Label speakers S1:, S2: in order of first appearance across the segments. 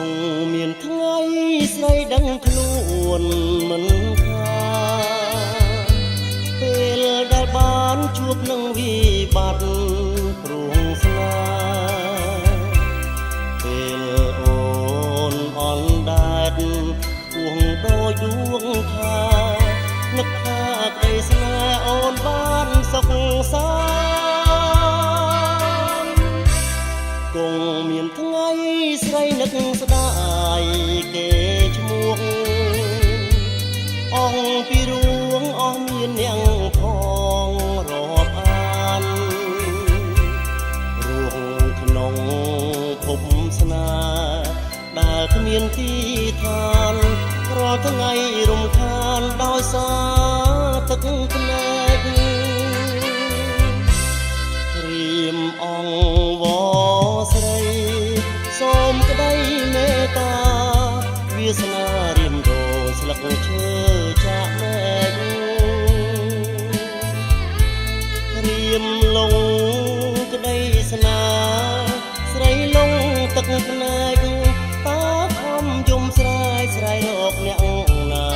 S1: ងមានថ្ងៃស្រីដឹងខ្លួនមិនខាពេលដែលបានជួបនឹងវិបត្តិព្រោះស្នេហ៍ពេលអូនអនដែតគួងដូចដួងថានឹកថាក្តីស្នេហ៍អូនបានសុខសាន្តគង់មានថ្ងៃស្រីនឹកស្ដាយគេឈ្មោះអងពីរួងអស់មាននាងផងរាប់អានរួងក្នុងភពស្នេហ៍ដែលគ្មានទីឋានរាល់ថ្ងៃរំខានដោយសារទឹកភ្នែករៀមអងវស្រីសូមក្តីមេត្តាវាសនារៀមដូរស្លឹកឈើចាក់មែករៀមលងក្តីស្នាស្រីលងទឹកភ្នែកតាខំយំស្រែកស្រែករកអ្នកណា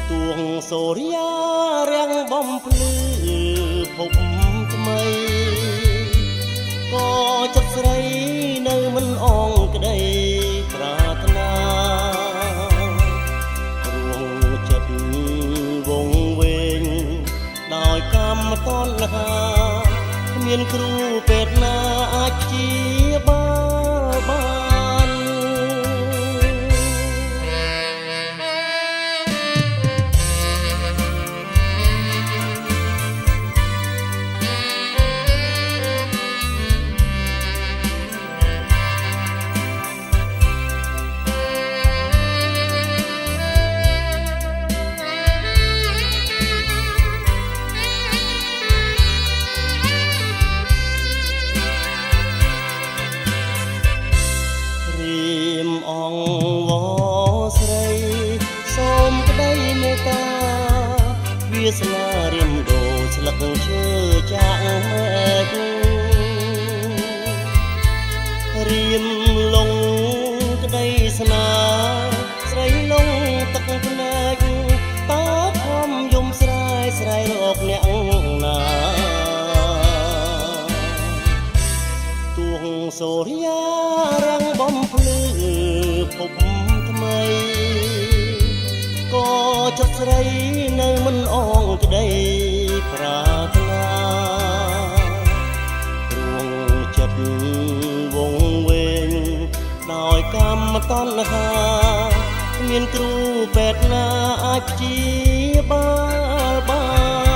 S1: ទួងសូរិយារាំងបំភ្លឺភពថ្មីក៏ចិត្តស្រីនៅមិនអងក្តីប្រាថ្នារួងចិត្តវងវែងដោយកម្មតណ្ហាគ្មានគ្រូពេទ្យណាអាចព្យាបាលបានអងវស្រីសូមក្តីមេត្តាវាសនារៀមដូរស្លឹកឈើចាក់មែករៀមលងក្តីស្នាស្រីលងទឹកភ្នែកតាខំយំស្រែកស្រែករកអ្នកណាទួងសូរិយារាំងបំភ្លឺភពថ្មីក៏ចិត្តស្រីនៅមិនអងក្តីប្រាថ្នារួងចិត្តវងវែងដោយកម្មតណ្ហាគ្មានគ្រូពេទ្យណាអាចព្យាបាលបាន